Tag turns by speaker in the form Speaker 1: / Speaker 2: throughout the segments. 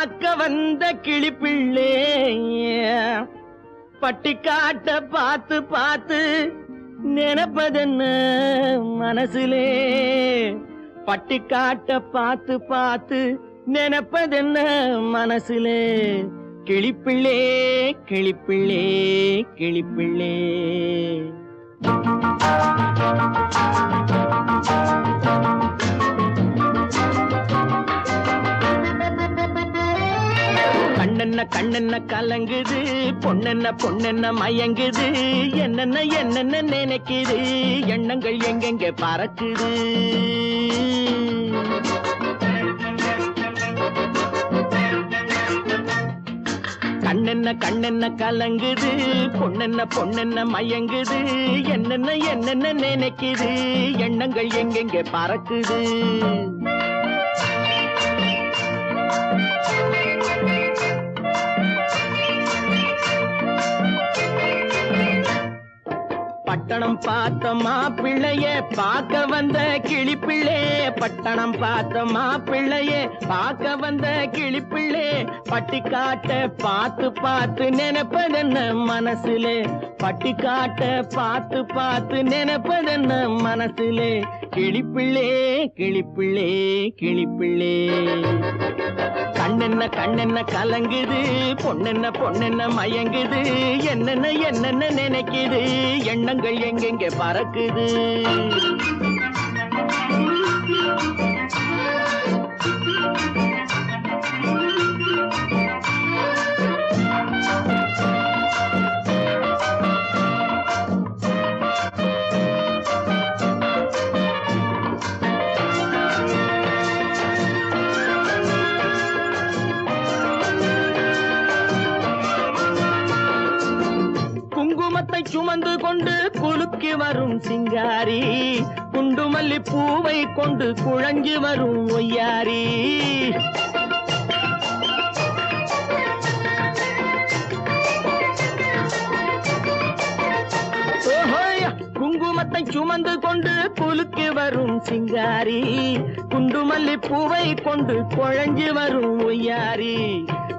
Speaker 1: பார்க்க வந்த கிளிப்பிள்ளே பட்டிக்காட்ட பார்த்து பார்த்து நினைப்பதென்ன மனசுலே பட்டிக்காட்ட பார்த்து பார்த்து நினைப்பதென்ன மனசுலே கிளிப்பிள்ளே கிளிப்பிள்ளே கிளிப்பிள்ளே கண்ணென்ன கண்ணென்ன கலங்குது பொண்ணென்ன பொண்ணென்ன மயங்குது என்னென்ன என்னென்ன நினைக்குது எண்ணங்கள் எங்கெங்க பறக்குது கண்ணென்ன கண்ணென்ன கலங்குது பொண்ணென்ன பொண்ணென்ன மயங்குது என்னென்ன என்னென்ன நினைக்குது எண்ணங்கள் எங்கெங்க பறக்குது பட்டணம் பார்த்த மாப்பிள்ளைய பார்க்க வந்த கிளிப்பிள்ளே பட்டணம் பார்த்த மாப்பிள்ளைய பார்க்க வந்த கிளிப்பிள்ளே பட்டிக்காட்ட பார்த்து பார்த்து நினைப்பதென்ன மனசுலே பட்டிக்காட்ட பார்த்து பார்த்து நினைப்பதென்ன மனசுலே கிளிப்பிள்ளே கிளிப்பிள்ளே கிளிப்பிள்ளே கண்ணென்ன கண்ணென்ன கலங்குது பொண்ணென்ன பொண்ணென்ன மயங்குது என்னென்ன என்னென்ன நினைக்குது எண்ணங்கள் எங்கெங்க பறக்குது குங்குமத்தை சுமந்து கொண்டு குலுக்கி வரும் சிங்காரி குண்டுமல்லி பூவை கொண்டு குழஞ்சி வரும் ஒய்யாரி குங்குமத்தை சுமந்து கொண்டு குலுக்கி வரும் சிங்காரி குண்டுமல்லி பூவை கொண்டு குழஞ்சி வரும் ஒய்யாரி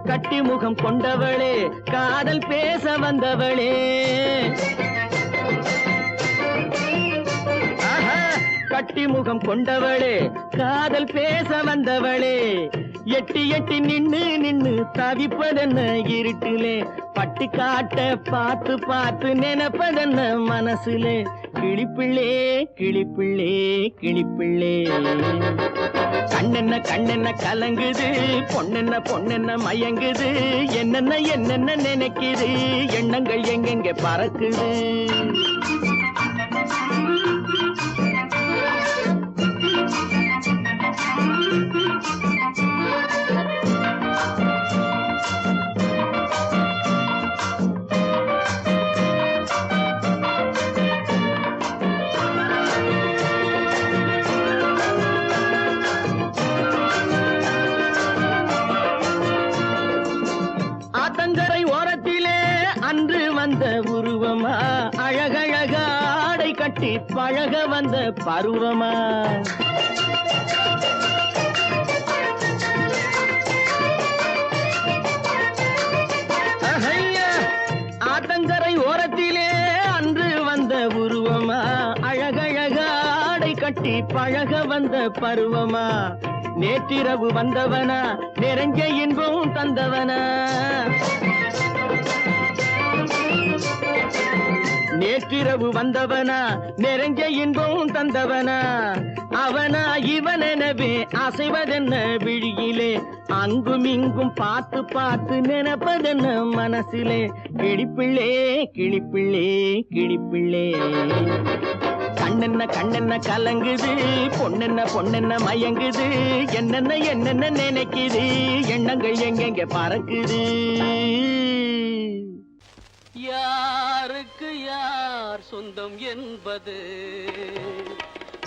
Speaker 1: கட்டி முகம் கொண்டவளே காதல் பேச வந்தவளே கட்டி முகம் கொண்டவளே காதல் பேச வந்தவளே எட்டி எட்டி நின்னு நின்னு தவிப்பதென்ன இருட்டிலே பட்டிக்காட்ட பார்த்து பார்த்து நினைப்பதென்ன மனசுலே கிளிப்பிள்ளே கிளிப்பிள்ளே கிளிப்பிள்ளே கண்ணென்ன கண்ணென்ன கலங்குது பொண்ணென்ன பொண்ணென்ன மயங்குது என்னென்ன என்னென்ன நினைக்குது எண்ணங்கள் எங்கெங்க பறக்குது ஆத்தங்கரை ஓரத்திலே அன்று வந்த உருவமா அழகழக ஆடை கட்டி பழக வந்த பருவமா ஆத்தங்கரை ஓரத்திலே அன்று வந்த உருவமா அழகழக ஆடை கட்டி பழக வந்த பருவமா நேற்றிரவு வந்தவனா நிறைஞ்ச இன்பம் தந்தவனா நேற்றிரவு வந்தவனா நிறைஞ்ச இன்பம் தந்தவனா அவனா இவனெனவே அசைவதென்ன விழியிலே அங்கும் இங்கும் பார்த்து பார்த்து நினைப்பதென்ன மனசிலே கிளிப்பிள்ளே கிளிப்பிள்ளே கிளிப்பிள்ளே கண்ணென்ன கண்ணென்ன கலங்குது பொண்ணென்ன பொண்ணென்ன மயங்குது என்னென்ன என்னென்ன நினைக்குது எண்ணங்கள் எங்கெங்க பறக்குது
Speaker 2: யாருக்கு யார் சொந்தம் என்பது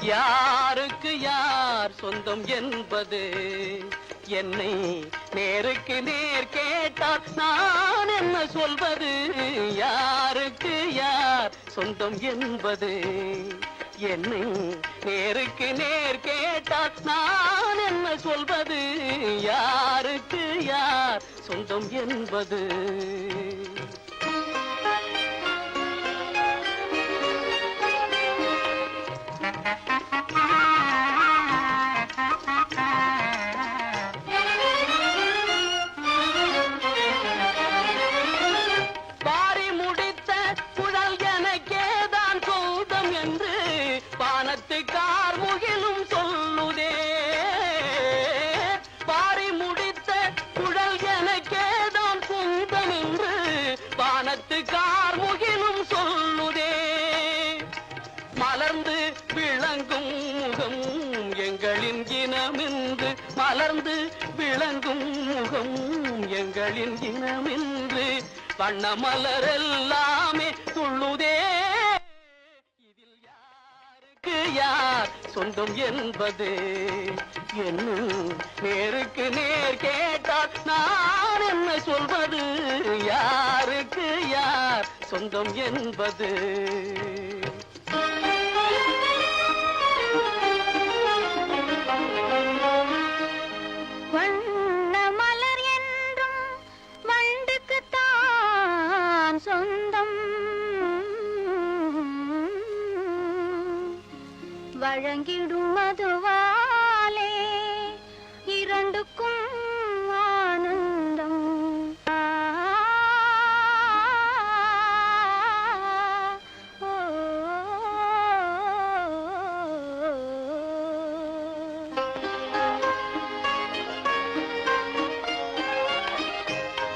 Speaker 2: யாருக்கு யார் சொந்தம் என்பது என்னை நேருக்கு நேர் கேட்டால் நான் என்ன சொல்வது யாருக்கு யார் சொந்தம் என்பது என்னை நேருக்கு நேர் கேட்டால் நான் என்ன சொல்வது யாருக்கு யார் சொந்தம் என்பது பாரி முடித்த குழல் எனக்கேதான் சொந்தம் என்று பானத்து கார்முகிலும் சொல்லுதே பாரி முடித்த குழல் எனக்கேதான் சொந்தம் என்று பானத்து கார்முகிலும் சொல்லுதே மலர்ந்து விளங்கும் முகம் எங்களின் இனமென்று மலர்ந்து விளங்கும் முகம் எங்களின் இனமென்று வண்ண மலரெல்லாமே துள்ளுதே இதில் யாருக்கு யார் சொந்தம் என்பது என்னும் நேருக்கு நேர் கேட்டால் நான் என்ன சொல்வது யாருக்கு யார் சொந்தம் என்பது
Speaker 3: வண்ண மலர் என்றும் வண்டுக்குத்தான் சொந்தம் வழங்கிடும் மதுவாலே இரண்டுக்கும் ஆனந்தம்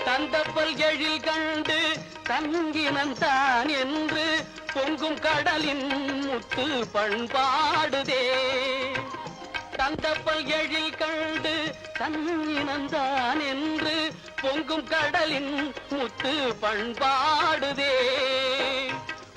Speaker 2: தந்தப்பல் எழில் கண்டு தங்கினந்தான் என்று பொங்கும் கடலின் முத்து பண்பாடுதே தந்தப்பல் எழில் கண்டு தங்கினந்தான் என்று பொங்கும் கடலின் முத்து பண்பாடுதே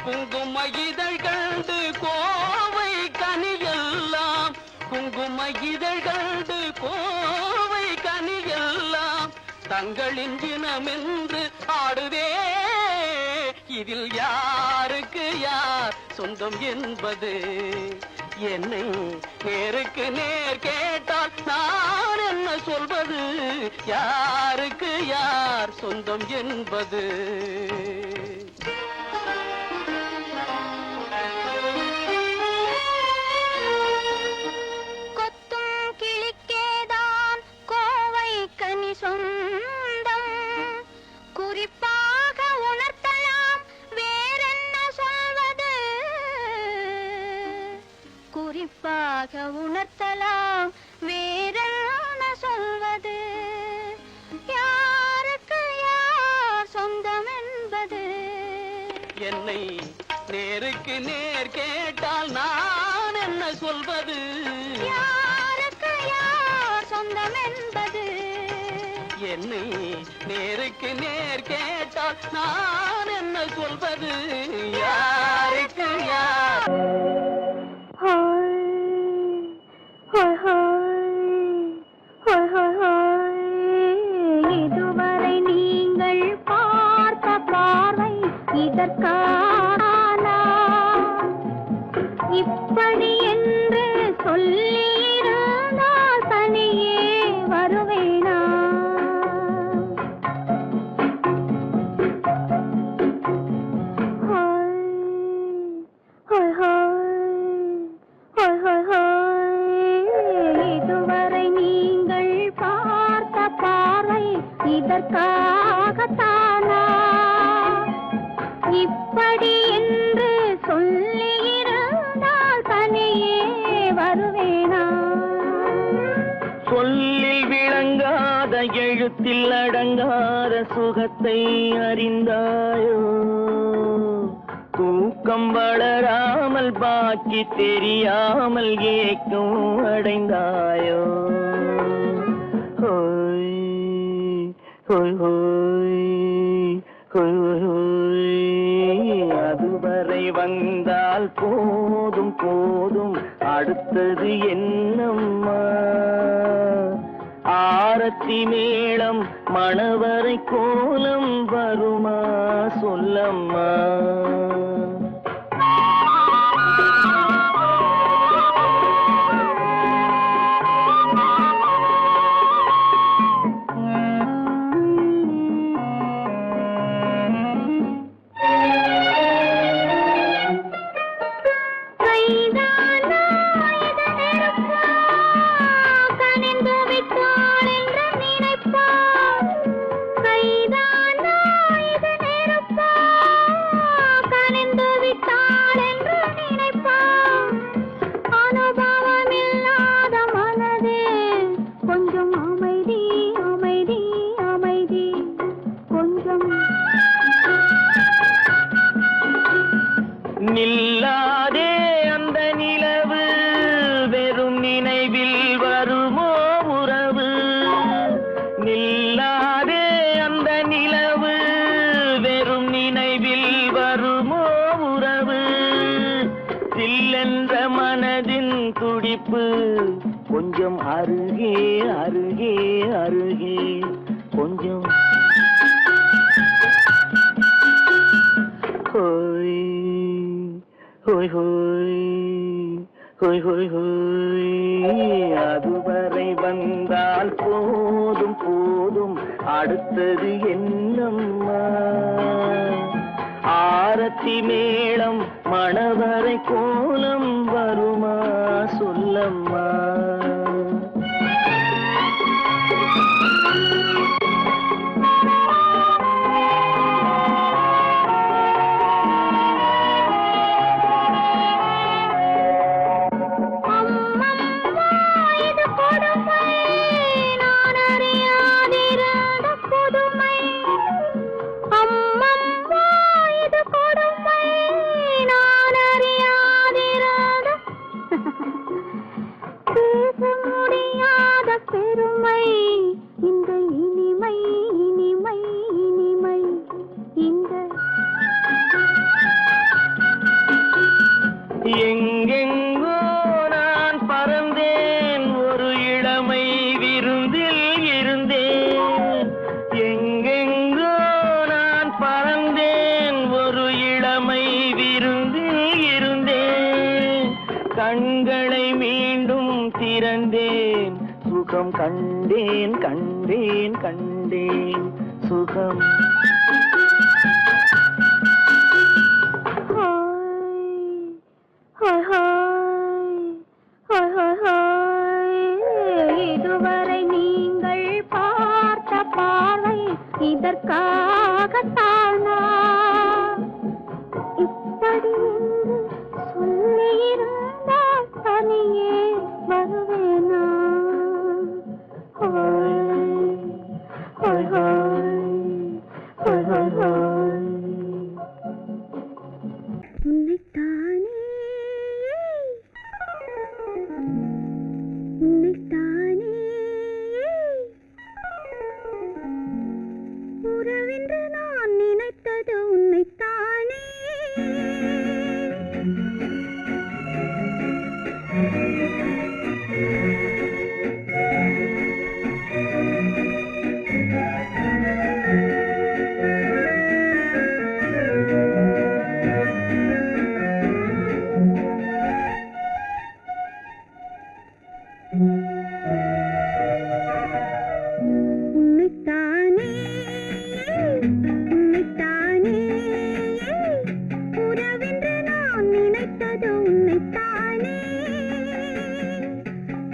Speaker 2: குங்கும இதழ் கண்டு கோவை கனியெல்லாம் குங்கும இதழ் கண்டு கோவை கனியெல்லாம் தங்களின் இனமென்று ஆடுதே இதில் யாருக்கு யார் சொந்தம் என்பது என்னை நேருக்கு நேர் கேட்டால் நான் என்ன சொல்வது யாருக்கு யார் சொந்தம் என்பது
Speaker 3: கொத்தும் கிளிக்கேதான் கோவை கனி சொந்தம் குறிப்பாக உணர்த்தலாம் வேறென்ன சொல்வது குறிப்பாக உணர்த்தலாம் வேறென்ன சொல்வது யாருக்கு யார் சொந்தம் என்பது
Speaker 2: என்னை நேருக்கு நேர் கேட்டால் நான் என்ன சொல்வது
Speaker 3: யாருக்கு யார் சொந்தம் என்பது
Speaker 2: என்னை நேருக்கு நேர் கேட்டால் நான் என்ன சொல்வது யாருக்கு யார்
Speaker 3: இதுவரை நீங்கள் பார்த்த பார்வை இதற்கானா இப்படி என்று சொல்லியிருந்தால் தனியே வருவேனா இதுவரை நீங்கள் பார்த்த பார்வை இதற்காகத்தானா இப்படி என்று சொல்லியிருந்தால் தனியே வருவேனா
Speaker 1: சொல்லில் விளங்காத எழுத்தில் அடங்காத சுகத்தை அறிந்தாயோ தூக்கம் வளராமல் பாக்கி தெரியாமல் ஏக்கம் அடைந்தாயோ ஹோய் ஹோய் ஹோய் ஹோய் ஹோய் அதுவரை வந்தால் போதும் போதும் அடுத்தது என்னம்மா ஆரத்தி மேளம் மணவரை கோலம் வருமா சொல்லம்மா கொஞ்சம் அருகே அருகே அருகே கொஞ்சம் ஹோய் ஹோய் ஹோய் ஹோய் ஹோய் ஹோய் அதுவரை வந்தால் போதும் போதும் அடுத்தது என்னம்மா ஆரத்தி மேளம் மணவரை கோலம் வருமா சொல்லம்மா
Speaker 3: பெருமை இந்த இனிமை இனிமை இனிமை இந்த
Speaker 1: எங்கெங்கோ நான் பறந்தேன் ஒரு இளமை விருந்தில் இருந்தேன் எங்கெங்கோ நான் பறந்தேன் ஒரு இளமை விருந்தில் இருந்தேன் கண்களை மீண்டும் திறந்தேன் சுகம் கண்டேன் கண்டேன் கண்டேன் சுகம்
Speaker 3: இதுவரை நீங்கள் பார்த்த பார்வை இதற்காகத்தானா இப்படி சொல்லியிருந்தால் தனியே வருவேனா உன்னைத்தானே உறவென்று நான் நினைத்தது உன்னைத்தானே உன்னைத்தானே உன்னைத்தானே உறவென்று நான் நினைத்தது உன்னைத்தானே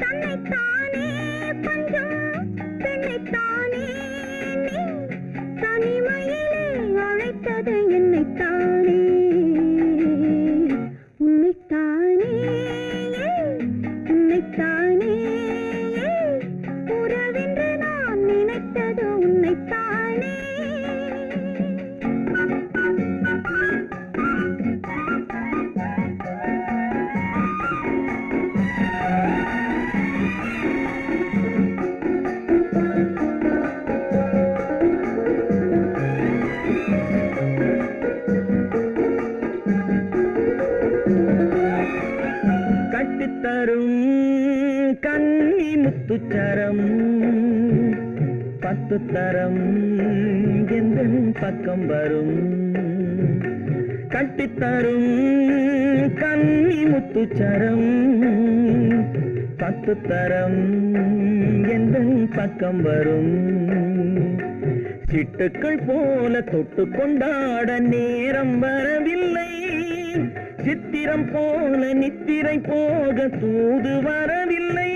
Speaker 3: தன்னைத்தானே பஞ்சம் பெண்ணைத்தானே நீ தனிமையிலே அழைத்தது என்னைத்தானே உன்னைத்தானே உன்னைத்தானே உறவென்று நான் நினைத்தது உன்னைத்தானே
Speaker 1: கட்டித்தரும் கன்னி முத்துச்சரம் 10 தரம் எந்த பக்கம் வரும் கட்டித்தரும் கன்னி முத்துச்சரம் 10 தரம் எந்த பக்கம் வரும் சிட்டுக்கள் போல தொட்டு கொண்டாட நேரம் வரவில்லை சித்திரம் போல நித்திரை போக தூது வரவில்லை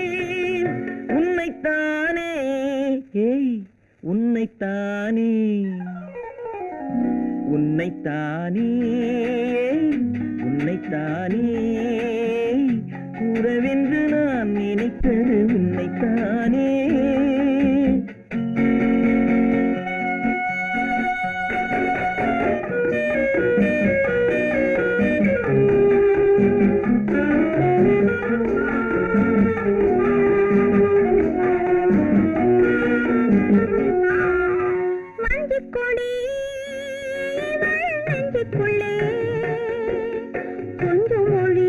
Speaker 1: உன்னைத்தானே ஏய் உன்னைத்தானே உன்னைத்தானே உன்னைத்தானே உறவென்று நான் நினைத்தது உன்னைத்தானே
Speaker 3: கொஞ்சம் மொழி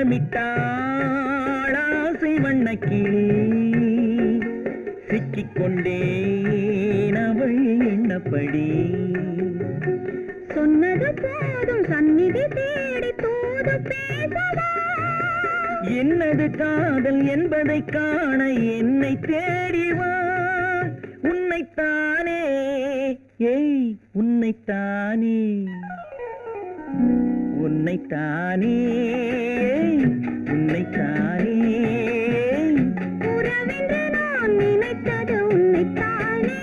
Speaker 1: வட்டமிட்டாள் ஆசை வண்ணக்கிளி சிக்கிக்கொண்டேன் அவள் எண்ணப்படி
Speaker 3: சொன்னது போதும் சந்நிதி தேடி தூது பேசவா
Speaker 1: என்னது காதல் என்பதை காண என்னை தேடிவா உன்னைத்தானே ஏய் உன்னைத்தானே உன்னைத்தானே ஏய் உன்னைத்தானே
Speaker 3: உறவென்று நான் நினைத்தது உன்னைத்தானே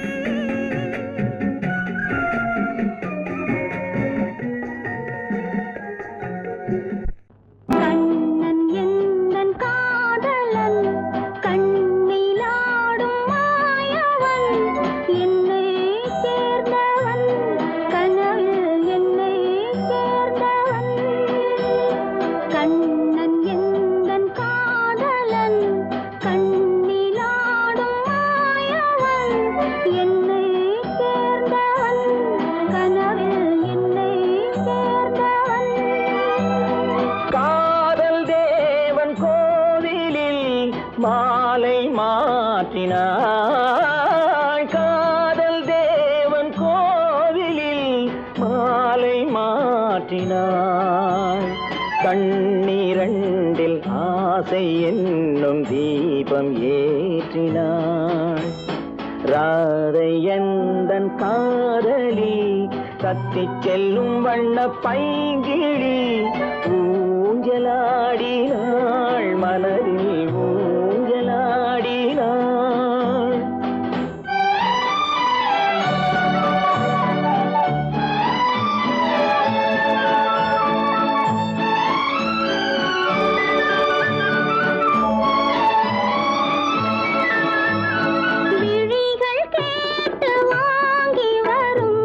Speaker 3: கண்ணன் எந்தன் காதலன் கண்ணிலாடும் மாயவன் என்னை சேர்ந்தவன் கனவில் என்னை சேர்ந்தவன் கண்ணன் எந்தன் காதலன் கண்ணிலாடும் மாயவன் என்னை சேர்ந்தவன் கனவில் என்னை சேர்ந்தவன்
Speaker 2: காதல் தேவன் கோவிலில் மாலை மாற்றினாள் காதல் தேவன் கோவிலில் மாலை மாற்றினாள் கண்ணீரண்டில் ஆசை என்னும் தீபம் ஏற்றினாள் ராதை எந்தன் காதலி கத்திச் செல்லும் வண்ண பைங்கிழி ஊஞ்சலாடினாள் மலரில் ஊஞ்சலாடினாள்
Speaker 3: விழிகள் கேட்டு வாங்கி வரும்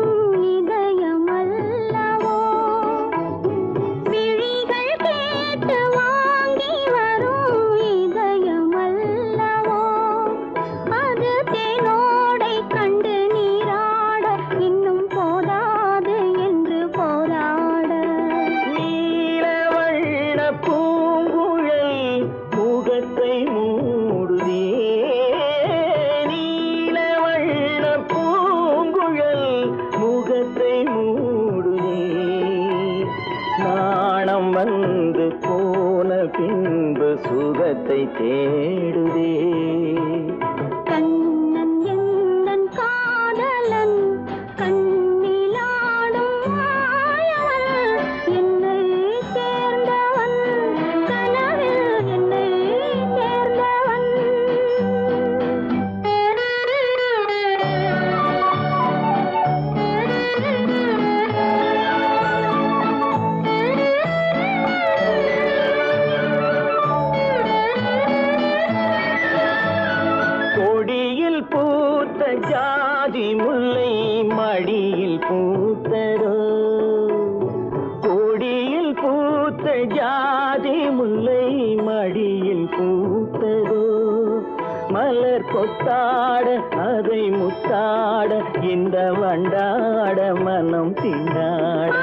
Speaker 3: இதயமல்லவோ விழிகள் கேட்டு வாங்கி வரும் இதயமல்லவோ அது தேனோடை கண்டு நீராட இன்னும் போதாது என்று போராட
Speaker 2: நீலவண்ண பூங்குழல் முகத்தை மூடுதே நீலவண்ண பூங்குழல் முகத்தை மூடுதே நாணம் வந்து போன பின்பு சுகத்தை தேடுதே
Speaker 3: கண்ணன் எந்தன் காதலன் கண்ணிலாடும் மாயவன் என்னை சேர்ந்தவன் கனவில் என்னை சேர்ந்தவன்
Speaker 2: கொடியில் பூத்த ஜாதி முல்லை மடியில் பூத்ததோ கொடியில் பூத்த ஜாதி முல்லை மடியில் பூத்ததோ மலர் கொத்தாட அதை முத்தாட இந்த வண்டாட மனம் திண்டாட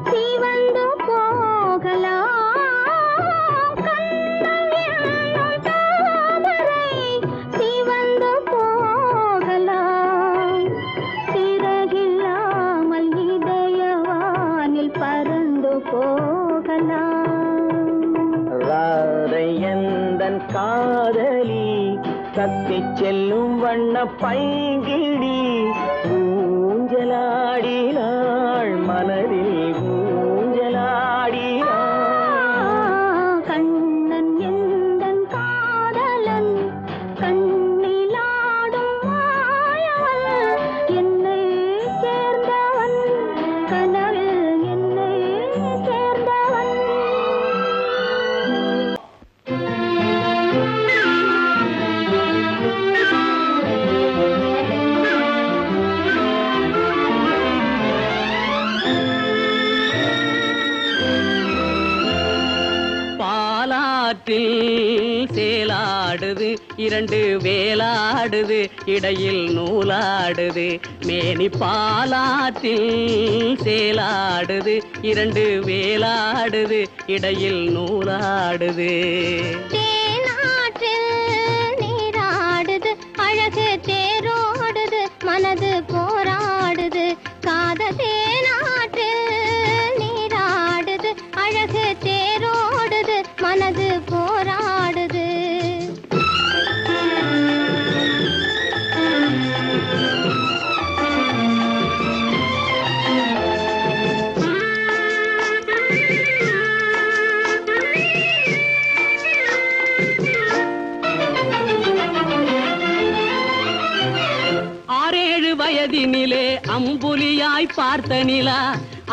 Speaker 3: சிவந்து போகலாம் கண்ணன் என்னும் தாமரை சிவந்து போகலாம் சிறகில்லாமல் இதயவானில் பறந்து போகலாம்
Speaker 2: ராதை எந்தன் காதலி கத்திச் செல்லும் வண்ண பைங்கிடி ஊஞ்சலாடினாள் மனதில் ஊஞ்சலாடினாள்
Speaker 3: கண்ணன் எந்தன் காதலன் கண்ணிலாடும் மாயவன் என்னை சேர்ந்தவன் கனவில் என்னை சேர்ந்தவன்
Speaker 2: பாலாற்றில்
Speaker 4: சேலாடுது இரண்டு வேலாடுது இடையில் நூலாடுது மேனி பாலாற்றில் சேலாடுது இரண்டு வேலாடுது இடையில் நூலாடுது
Speaker 3: தேனாற்றில் நீராடுது அழகு தேரோடுது மனது போராடுது காதல் தேனாற்றில் நீராடுது அழகு தேரோடுது மனது போராடுது
Speaker 4: வயதினிலே அம்புலியாய் பார்த்த நிலா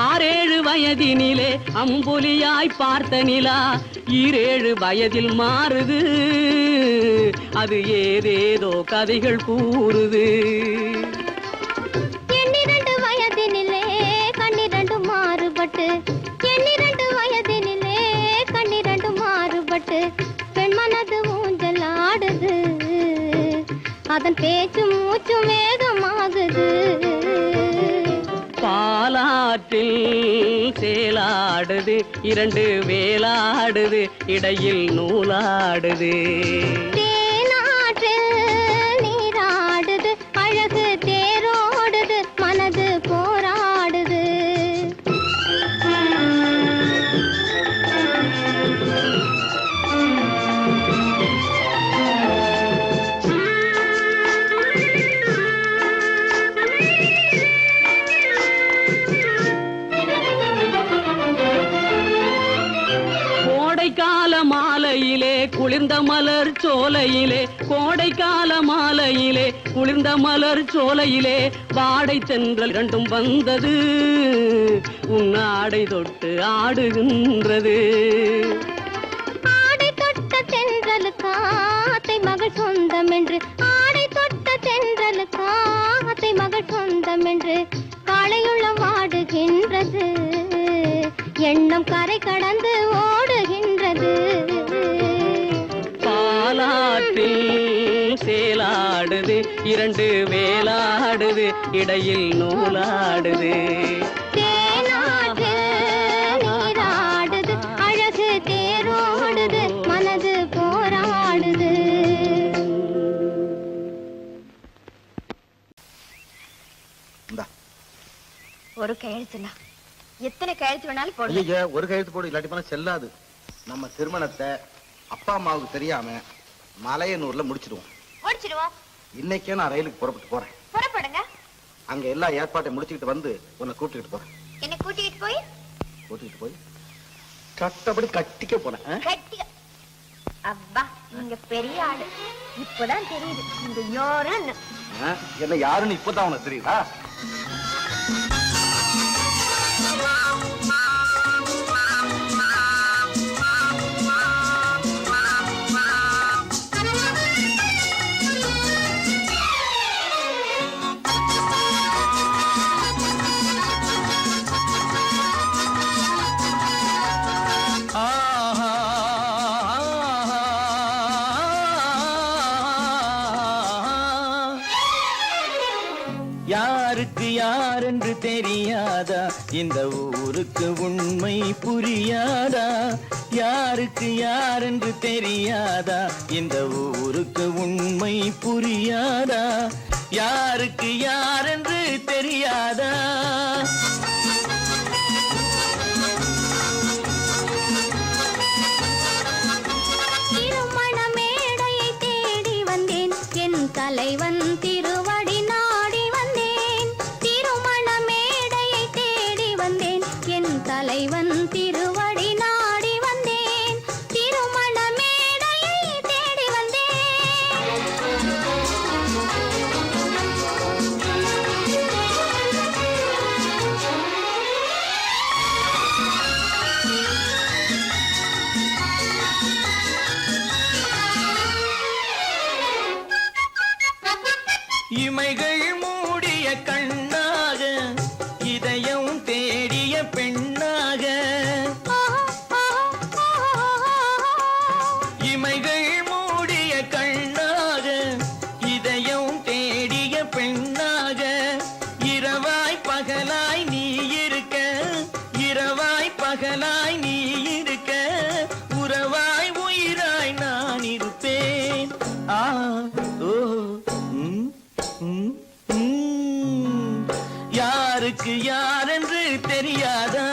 Speaker 4: 6-7 வயதினிலே அம்புலியாய் பார்த்த நிலா 7 வயதில் மாறுது அது ஏதேதோ கதைகள் கூறுது
Speaker 3: 12 வயதினிலே கண்ணிரண்டு மாறுபட்டு 12 வயதினிலே கண்ணிரண்டு மாறுபட்டு பெண் மனது ஊஞ்சல் ஆடுது அதன் பேச்சு மூச்சு வேகமாகுது
Speaker 4: பாலாற்றில் சேலாடுது இரண்டு வேலாடுது இடையில் நூலாடுது
Speaker 3: தேனாற்றில் நீராடுது அழகு தேரோடுது மனது போராடுது
Speaker 4: மாலையிலே குளிர்ந்த மலர் சோலையிலே கோடைக்கால மாலையிலே குளிர்ந்த மலர் சோலையிலே வாடை தென்றல் இரண்டும் வந்தது உன்னாடை தொட்டு ஆடுகின்றது
Speaker 3: ஆடை தொட்ட தென்றலுக்கு ஆத்தை மகள் சொந்தம் என்று ஆடை தொட்ட தென்றலுக்கு ஆத்தை மகள் சொந்தம் என்று காளையுள்ள வாடுகின்றது எண்ணம் கரை கடந்து ஓடுகின்றது
Speaker 4: பாலாற்றில் சேலாடுது இரண்டு வேலாடுது இடையில் நூலாடுது
Speaker 3: தேனாற்றில் நீராடுது அழகு தேரோடுது மனது போராடுது
Speaker 5: ஒரு கையெழுத்துனா எத்தனை கையெழுத்து வேணாலும் போடுங்க.
Speaker 6: ஒரு கையெழுத்து போடு இல்லாட்டி போனா செல்லாது. நம்ம திருமணத்தை அப்பா அம்மாவுக்கு தெரியாம மலையனூர்ல முடிச்சிடுவோம்.
Speaker 5: முடிச்சிடுவோம்.
Speaker 6: இன்னைக்கே நான் ரயிலுக்கு புறப்பட்டு போறேன்.
Speaker 5: புறப்படுங்க.
Speaker 6: அங்க எல்லா ஏற்பாட்டையும் முடிச்சுக்கிட்டு வந்து உன்னை கூட்டிட்டு போறேன்.
Speaker 5: என்ன கூட்டிட்டு போய்
Speaker 6: கட்டப்படி கட்டிக்க போறேன்.
Speaker 5: கட்டிக்க. அப்பா நீங்க பெரிய ஆளு. இப்பதான் தெரியுது இந்த யாருன்னு.
Speaker 6: என்ன யாருன்னு இப்பதான் உனக்கு தெரியுதா?
Speaker 1: யாருக்கு யார் என்று தெரியாதா, இந்த ஊருக்கு உண்மை புரியாதா? யாருக்கு யார் என்று தெரியாதா, இந்த ஊருக்கு உண்மை புரியாதா? யாருக்கு யார் என்று தெரியாதா?
Speaker 3: திருமண மேடையை தேடி வந்தேன், என் தலைவன் திருவடி நாடி வந்தேன். திருமண மேடையை தேடி வந்தேன், என் தலைவன் திருவடி நாடி வந்தேன். திருமண மேடையை தேடி வந்தேன்.
Speaker 1: யாருக்கு யாரென்று தெரியாதா?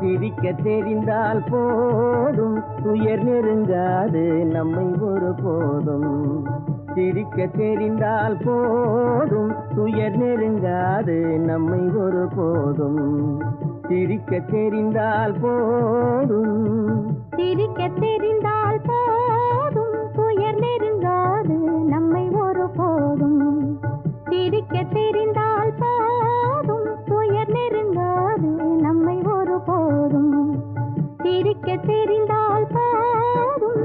Speaker 2: சிரிக்க தெரிந்தால் போதும் துயர் நெருங்காது நம்மை ஒரு போதும். சிரிக்க தெரிந்தால் போதும் துயர் நெருங்காது நம்மை ஒரு போதும். சிரிக்க தெரிந்தால் போதும்.
Speaker 3: சிரிக்க தெரிந்தால் போதும் துயர் நெருங்காது நம்மை ஒரு போதும். சிரிக்க தெரிந்தால் போதும் துயர் நெருங்காது நம்மை ஒரு போதும். சிரிக்க தெரிந்தால் போதும்.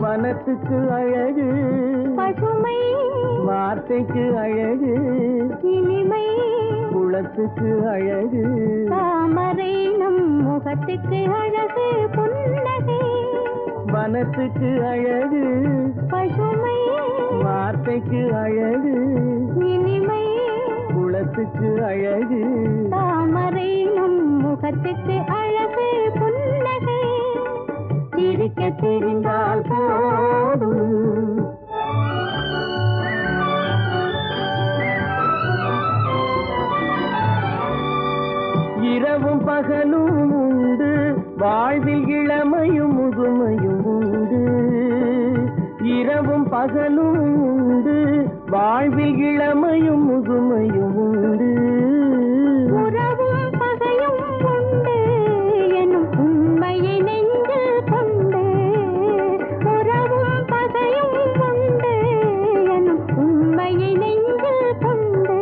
Speaker 2: வனத்துக்கு அழகு
Speaker 3: பசுமை,
Speaker 2: வார்த்தைக்கு அழகு
Speaker 3: இனிமை,
Speaker 2: குளத்துக்கு அழகு
Speaker 3: தாமரை நம் முகத்துக்கு அழகு புன்னகை.
Speaker 2: வனத்துக்கு அழகு
Speaker 3: பசுமை,
Speaker 2: வார்த்தைக்கு அழகு
Speaker 3: இனிமை,
Speaker 2: குளத்துக்கு அழகு
Speaker 3: தாமரை நம் முகத்துக்கு அழகு புன்னகை.
Speaker 2: சிரிக்க தெரிந்தால் போதும். இரவும் பகலும் உண்டு, வாழ்வில் இளமையும் முதுமையும் உண்டு. இரவும் பகலும் உண்டு, வாழ்வில் இளமையும் முதுமையும் உண்டு.
Speaker 3: உறவும் பகையும் உண்டு எனும் உண்மையை நெஞ்சில் கொண்டு. உறவும் பகையும் உண்டு எனும் உண்மையை நெஞ்சில் கொண்டு.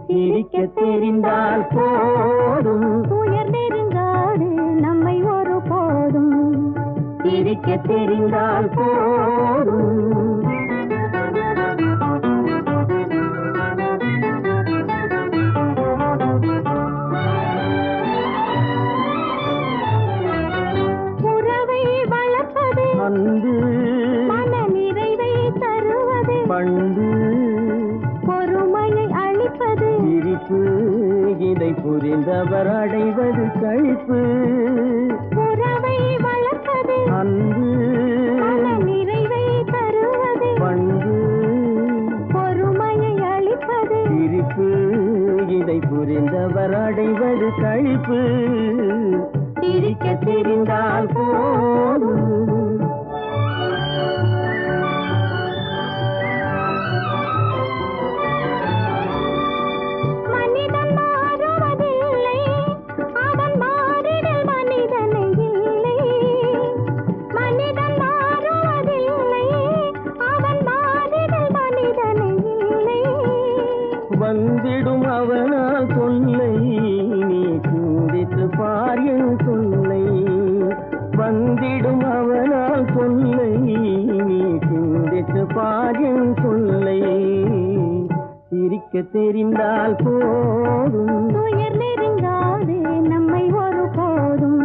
Speaker 2: சிரிக்க தெரிந்தால் போதும்.
Speaker 3: துயர் நெருங்காது நம்மை ஒரு போதும்.
Speaker 2: சிரிக்க தெரிந்தால் போதும்.
Speaker 3: உறவை வளர்ப்பது
Speaker 2: அன்பு
Speaker 3: மன நிறைவை தருவது.
Speaker 2: பண்பு
Speaker 3: பொறுமையை அளிப்பது
Speaker 2: சிரிப்பு, இதை புரிந்தவர் அடைவது கழிப்பு.
Speaker 3: உறவை வளர்ப்பது
Speaker 2: அன்பு
Speaker 3: மன நிறைவை தருவது.
Speaker 2: பண்பு
Speaker 3: பொறுமையை அளிப்பது
Speaker 2: சிரிப்பு, இதை புரிந்தவர் அடைவது கழிப்பு. சிரிக்க தெரிந்தால் போதும்.
Speaker 3: மனிதன் மாறுவதில்லை, அவன் மாறிடல் மனிதனை இல்லை. மனிதன் மாறுவதில்லை, அவன் மாறிடல் மனிதனை இல்லை.
Speaker 2: வந்திடும் அவனால் தொல்லை, நீ சிந்தித்து பார் என் சொல்லை. வந்திடும் அவனால் தொல்லை, நீ சிந்தித்து பார் என் சொல்லை. சிரிக்க தெரிந்தால் போதும்.
Speaker 3: துயர் நெருங்காது நம்மை ஒரு போதும்.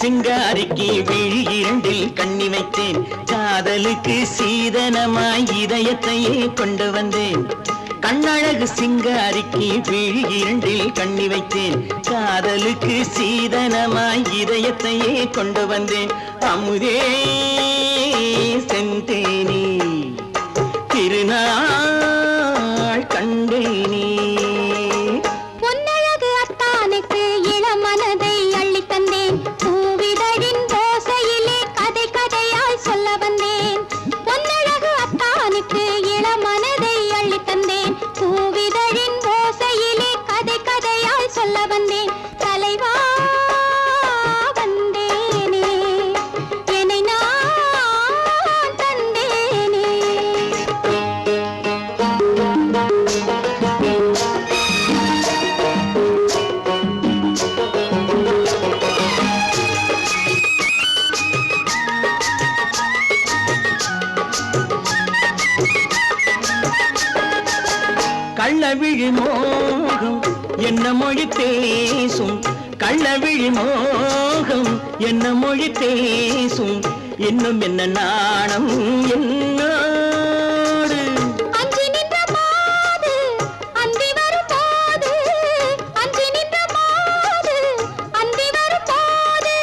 Speaker 2: சிங்காரிக்கு விழி இரண்டில் கண்ணி வைத்தேன் காதலுக்கு சீதனமாய் இதயத்தையே கொண்டு வந்தேன் கண்ணழகு சிங்காரிக்கு விழி இரண்டில் கண்ணி வைத்தேன் காதலுக்கு சீதனமாய் இதயத்தையே கொண்டு வந்தேன் அமுதே செந்தேனே திருநாள் கண்டேனே
Speaker 3: பொன்னழகு அத்தானுக்கு இளமனதை அள்ளித் தந்தேன் பூவிதழின் ஓசையிலே கதை கதையாய் சொல்ல வந்தேன் பொன்னழகு அத்தானுக்கு இளமனதை அள்ளித் தந்தேன் பூவிதழின் ஓசையிலே கதை கதையாய் சொல்ல வந்தேன் தலைவா வந்தேனே என்னை நான் தந்தேனே
Speaker 2: கள்ளவிழி மோகம் என்ன மொழி பேசும் கள்ளவிழி மோகம் என்ன மொழி பேசும் இன்னும் என்ன நாணம் என்னோடு
Speaker 3: அஞ்சி நின்ற மாது அந்தி வரும் போது அஞ்சி நின்ற மாது அந்தி வரும் போது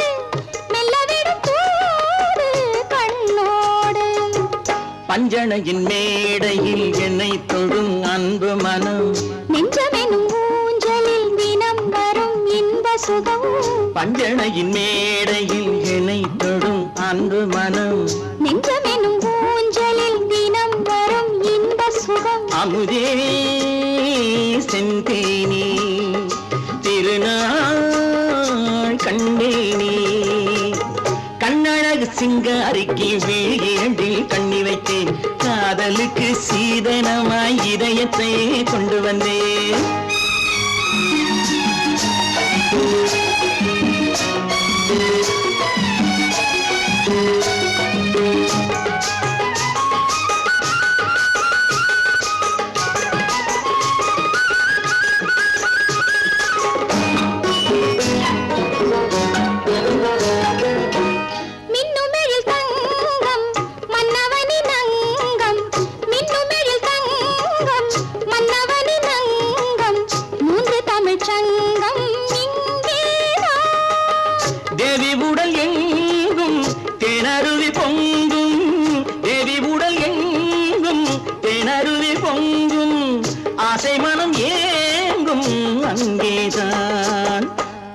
Speaker 3: மெல்ல விடும் கூடு கண்ணோடு
Speaker 2: பஞ்சணையின் மேடையில் என்னை தொடும் அன்பு மனம்
Speaker 3: நெஞ்சமெனும் ஊஞ்சலில் தினம் வரும் இன்ப சுகம்
Speaker 2: பஞ்சணையின் மேடையில் என்னை தொடும் அன்பு மனம்
Speaker 3: நெஞ்சமெனும் ஊஞ்சலில் தினம் வரும் இன்ப சுகம்
Speaker 2: அமுதே செந்தேனே திருநாள் கண்டேனே கண்ணழகு சிங்காரிக்கு விழி இரண்டில் கண்ணி வைத்தேன் காதலுக்கு சீதனமாய் இதயத்தை கொண்டு வந்தேன்
Speaker 3: மின்னுமெழில் தங்கம் மன்னவனின் அங்கம் மின்னுமெழில் தங்கம் மன்னவனின் அங்கம் மூன்று தமிழ்ச் சங்கம் இங்கேதான்
Speaker 2: தேவி உடல் எங்கும் தேனருவி பொங்கும் தேவி உடல் எங்கும் தேனருவி பொங்கும் ஆசை மனம் ஏங்கும் அங்கேதான்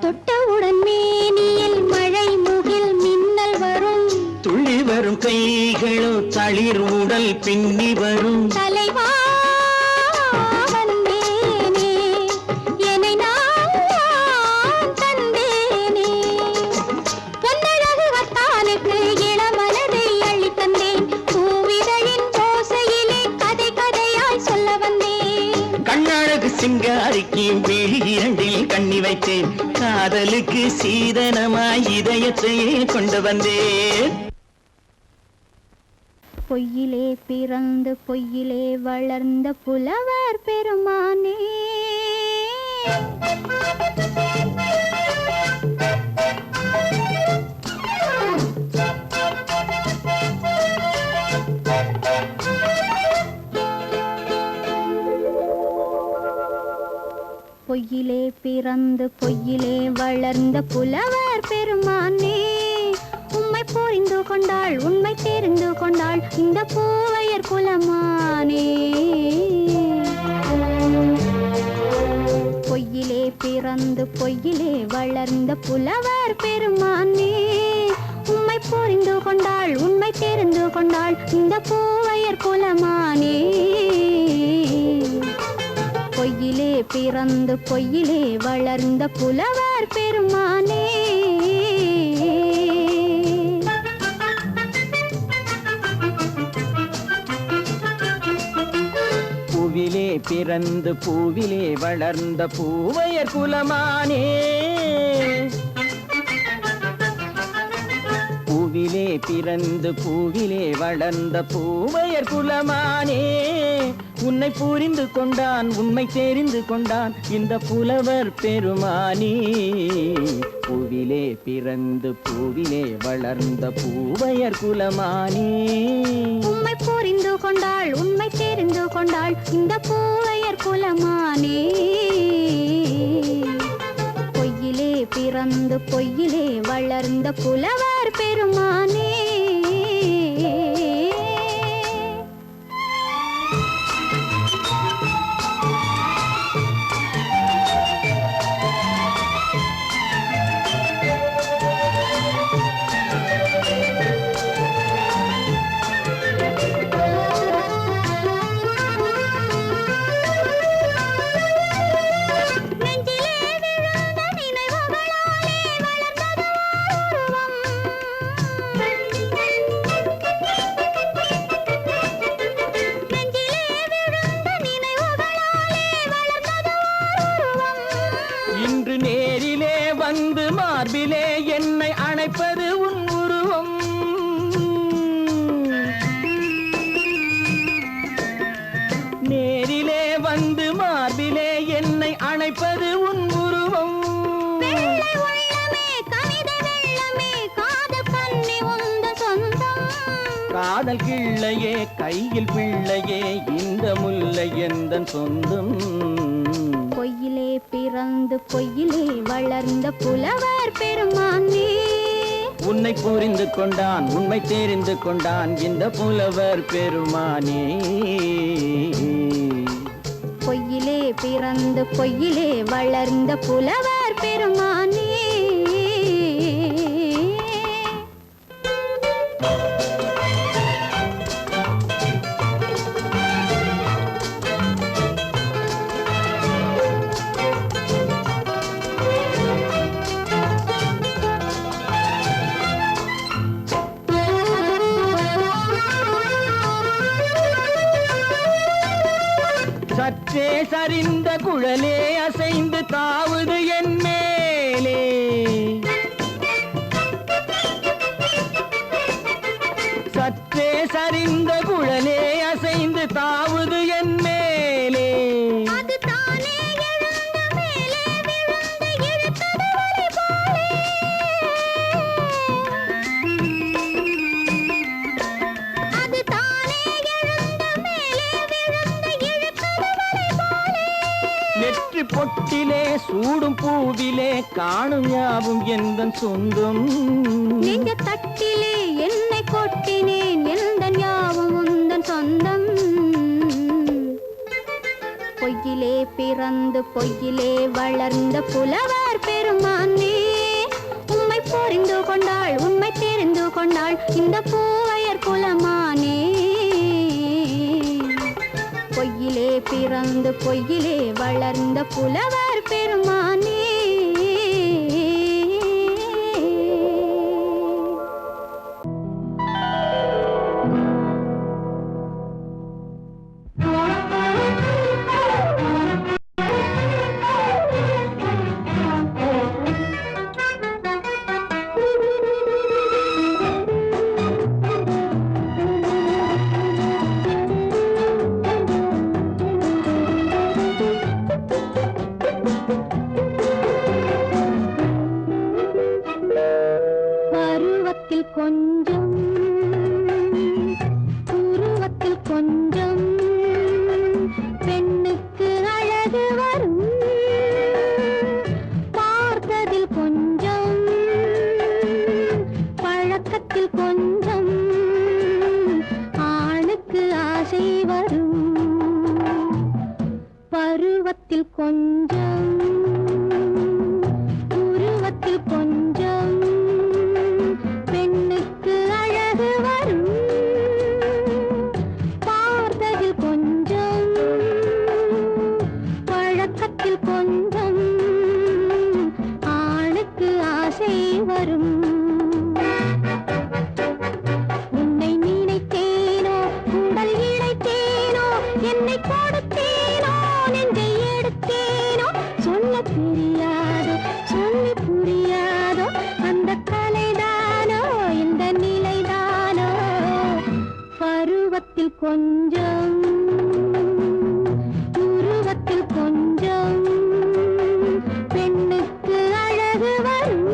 Speaker 3: தொட்டவுடன் மேனியில் மழை முகில் மின்னல் வரும்
Speaker 2: துள்ளி வரும் கைகளோ தளிர் உடல் பின்னி வரும்
Speaker 3: தலைவா வந்தேனே என்னை நான் தந்தேனே பொன்னழகு அத்தானுக்கு இளமனதை அள்ளித் தந்தேன் பூவிதழின் ஓசையிலே கதை கதையாய் சொல்ல வந்தேன்
Speaker 2: கண்ணழகு சிங்காரிக்கு விழி இரண்டில் கண்ணி வைத்தேன் காதலுக்கு சீதனமாய் இதயத்தையே கொண்டு வந்தேன்
Speaker 3: பொய்யிலே பிறந்து பொய்யிலே வளர்ந்த புலவர் பெருமானே பொய்யிலே பிறந்து பொய்யிலே வளர்ந்த புலவர் பெருமானே உம்மை புரிந்து கொண்டாள் உண்மை தெரிந்து கொண்டாள் இந்த பூவையர் குலமானே பொய்யிலே பிறந்து பொய்யிலே வளர்ந்த புலவர் பெருமானே உம்மை புரிந்து கொண்டாள் உண்மை தெரிந்து கொண்டாள் இந்த பூவையர் குலமானே பொய்யிலே பிறந்து பொய்யிலே வளர்ந்த புலவர் பெருமானே
Speaker 2: பூவிலே பிறந்து பூவிலே வளர்ந்த பூவையர் குலமானே பூவிலே பிறந்து பூவிலே வளர்ந்த பூவையர் குலமானே உன்னை புரிந்து கொண்டான் உண்மை தெரிந்து கொண்டான் இந்த புலவர் பெருமானே பூவிலே பிறந்து பூவிலே வளர்ந்த பூவையர் குலமானே
Speaker 3: உண்மை புரிந்து கொண்டாள் உண்மை தெரிந்து கொண்டாள் இந்த பூவையர் குலமானே பொய்யிலே பிறந்து பொய்யிலே வளர்ந்த புலவர் பெருமானே
Speaker 2: இன்று நேரிலே வந்து மார்பிலே என்னை அணைப்பது உன் உருவம் நேரிலே வந்து மார்பிலே என்னை அணைப்பது உன் உருவம் காதல் கிள்ளையே கையில் பிள்ளையே இந்த முல்லை எந்தன் சொந்தம்
Speaker 3: பொய்யிலே பிறந்து பொய்யிலே வளர்ந்த புலவர் பெருமானே
Speaker 2: உன்னை புரிந்து கொண்டான் உண்மை தெரிந்து கொண்டான் இந்த புலவர் பெருமானே
Speaker 3: பொய்யிலே பிறந்து பொய்யிலே வளர்ந்த புலவர் பெருமானே
Speaker 2: சற்றே சரிந்த குழலே அசைந்து தாவுது என் மேலே சற்றே சரிந்த குழலே அசைந்து தாவுது என் மேலே நெற்றி பொட்டிலே சூடும் பூவிலே காணும் யாவும் எந்தன் சொந்தம்
Speaker 3: நெஞ்ச தட்டிலே என்னை கொட்டினேன் எந்தன் யாவும் உந்தன் சொந்தம் பொய்யிலே பிறந்து பொய்யிலே வளர்ந்த புலவர் பெருமானே உண்மை புரிந்து கொண்டாள் உண்மை தெரிந்து கொண்டாள் இந்த பூவையர் குலமானே பொய்யிலே பிறந்து பொய்யிலே வளர்ந்த புலவர் பெருமானே கொஞ்சம் உருவத்தில் கொஞ்சம் பெண்ணுக்கு அழகு வரும் பார்த்ததில் கொஞ்சம் பழக்கத்தில் கொஞ்சம் ஆணுக்கு ஆசை வரும் பருவத்தில் கொஞ்சம் உருவத்தில் கொஞ்சம் பெண்ணுக்கு அழகு வரும் கொஞ்சம் உருவத்தில் கொஞ்சம் பெண்ணுக்கு அழகு வரும்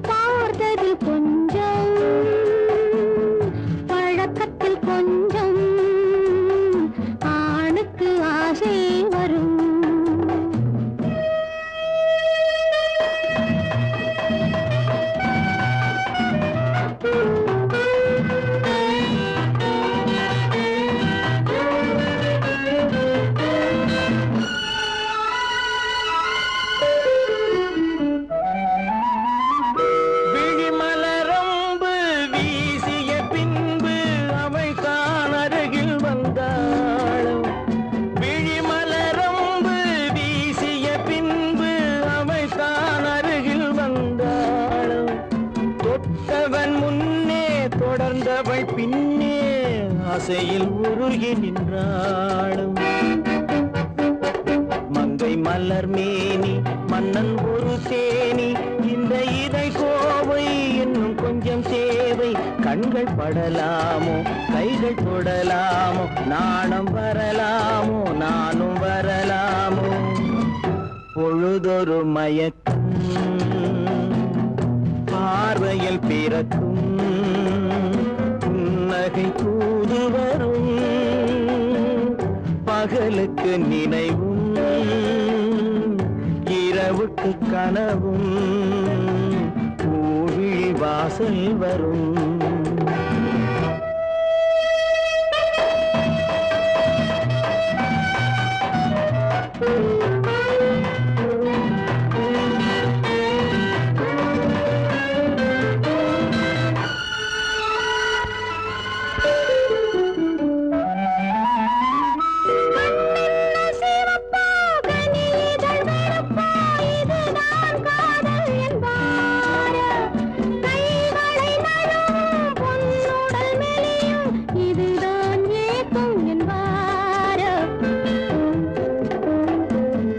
Speaker 3: பார்த்ததில் கொஞ்சம் பழக்கத்தில் கொஞ்சம் ஆணுக்கு ஆசை வரும்
Speaker 2: விழிமலரம்பு வீசிய பின்பு அவை தான் அருகில் வந்தாளும் விழிமலரம்பு வீசிய பின்பு அவை தான் அருகில் வந்தாளும் தொட்டவன் முன்னே தொடர்ந்தவள் பின்னே ஆசையில் உருகி நின்றாளும் மங்கை மலர் மேனி மன்னன் ஒரு தேனி இந்த இதை கோவை இன்னும் கொஞ்சம் தேவை கண்கள் படலாமோ கைகள் தொடலாமோ நாணம் வரலாமோ நானும் வரலாமோ பொழுதொரு மயக்கம் பார்வையில் பிறக்கும் புன்னகை தூது வரும் பகலுக்கு நினைவும் இரவுக்கு கனவும் பூவிழி வாசல் வரும்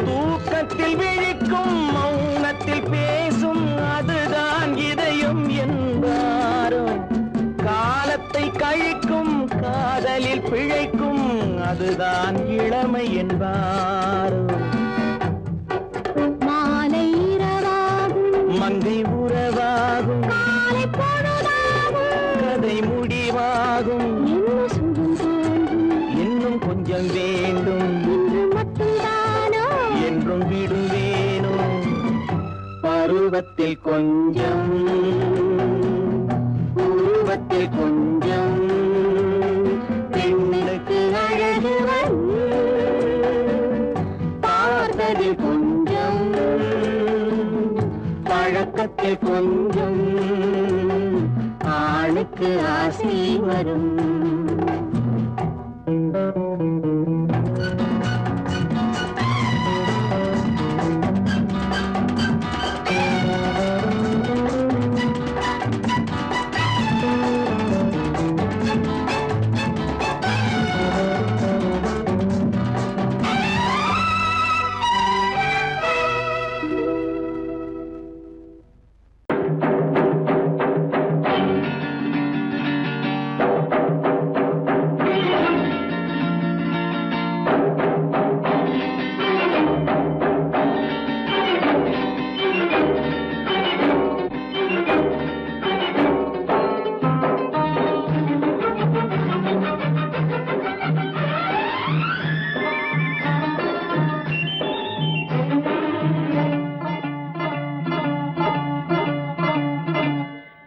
Speaker 2: தூக்கத்தில் விழிக்கும் மௌனத்தில் பேசும் அதுதான் இதயம் என்பாரோ காலத்தை கழிக்கும் காதலில் பிழைக்கும் அதுதான் இளமை என்பாரோ
Speaker 3: மாலை இரவாகும்
Speaker 2: மங்கை உறவாகும்
Speaker 3: காலை பொழுதாகும்
Speaker 2: கதை முடிவாகும்
Speaker 3: என்ன சுகம் தோன்றும்
Speaker 2: இன்னும் கொஞ்சம் வேண்டும்
Speaker 3: இன்று மட்டும்தானோ
Speaker 2: என்றும் விடுவேனோ பருவத்தில் கொஞ்சம் உருவத்தில் கொஞ்சம் பெண்ணுக்கு அழகு வரும் பார்த்ததில் கொஞ்சம் பழக்கத்தில் கொஞ்சம் ஆணுக்கு ஆசை வரும்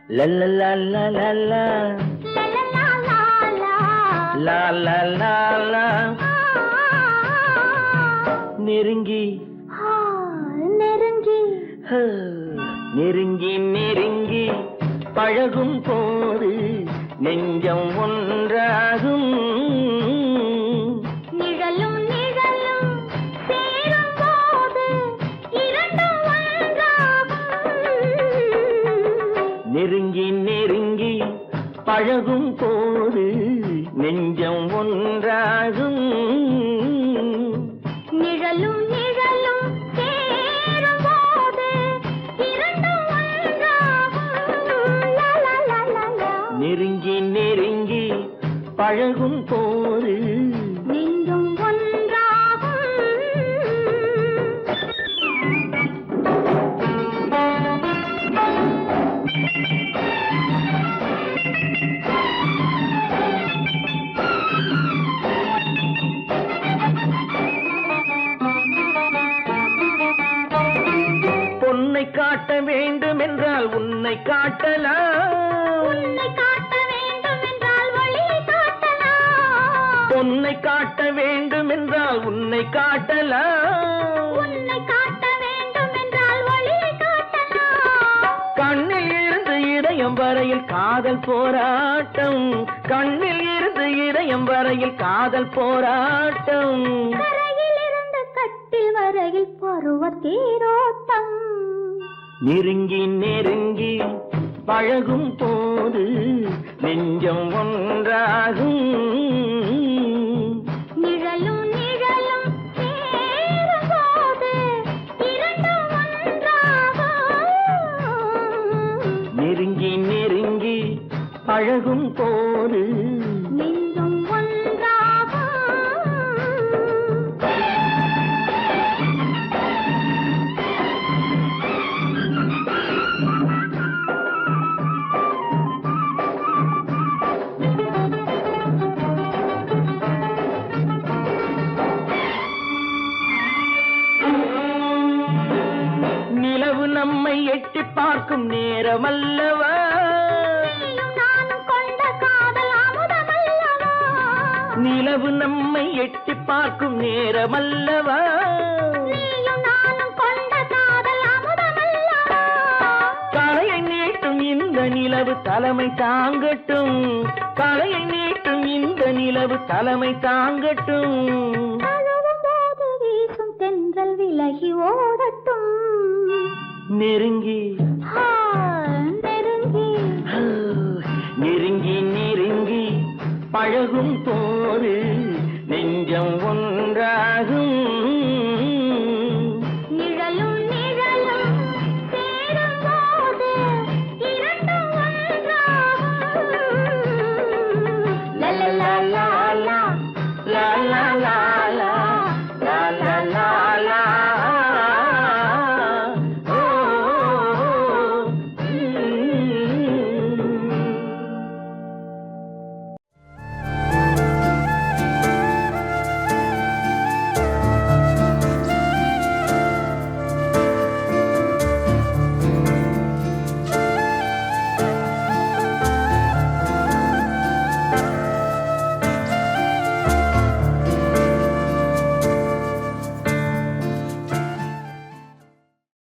Speaker 2: La la la la la la la la la la நெருங்கி
Speaker 3: நெருங்கி
Speaker 2: நெருங்கி நெருங்கி பழகும் போது நெஞ்சம் ஒன்றாகும்
Speaker 3: நிழலும் நிழலும் சேரும் போது இரண்டும் ஒன்றாகும்
Speaker 2: நெருங்கி நெருங்கி பழகும் போது நெஞ்சம் ஒன்றாகும்
Speaker 3: நிழலும் நிழலும் சேரும் போது இரண்டும் ஒன்றாகும். லா, லா, லா, லா, லா.
Speaker 2: நெருங்கி நெருங்கி பழகும் போது
Speaker 3: நெஞ்சும் ஒன்றாகும்.
Speaker 2: பொன்னை காட்ட வேண்டும் என்றால் உன்னை காட்டலாம்.
Speaker 3: உன்னை காட்ட வேண்டும் என்றால் ஒளியை காட்டலாம்.
Speaker 2: பொன்னை காட்ட வேண்டும் என்றால் உன்னை காட்டலாம்.
Speaker 3: உன்னை காட்ட வேண்டும் என்றால் ஒளியை காட்டலாம்.
Speaker 2: கண்ணில் இருந்து இதயம் வரையில் காதல் போராட்டம். கண்ணில் இருந்து இதயம் வரையில் காதல் போராட்டம்.
Speaker 3: கரையில் இருந்து கட்டில் வரையில் பருவ தேரோட்டம்.
Speaker 2: நெருங்கி நெருங்கி பழகும் போது நெஞ்சம் ஒன்றாகும்.
Speaker 3: நிழலும் நிழலும் சேரும் போது இரண்டும் ஒன்றாகும்.
Speaker 2: நெருங்கி நெருங்கி பழகும் போது
Speaker 3: நெஞ்சும் ஒன்றாகும்.
Speaker 2: நிலவு நம்மை எட்டி பார்க்கும் நேரமல்லவா.
Speaker 3: நீயும் நானும் கொண்ட காதல் அமுதமல்லவா.
Speaker 2: நிலவு நம்மை எட்டி பார்க்கும் நேரமல்லவா.
Speaker 3: நீயும் நானும் கொண்ட காதல் அமுதமல்லவா.
Speaker 2: கலையை நீட்டும் இந்த நிலவு தலைமை தாங்கட்டும். கலையை நீட்டும் இந்த நிலவு தலைமை தாங்கட்டும்.
Speaker 3: தழுவும் போது வீசும் தென்றல் விலகி ஓடட்டும்.
Speaker 2: நெருங்கி
Speaker 3: நெருங்கி
Speaker 2: நெருங்கி நெருங்கி பழகும் போது நெஞ்சம் ஒன்றாகும்.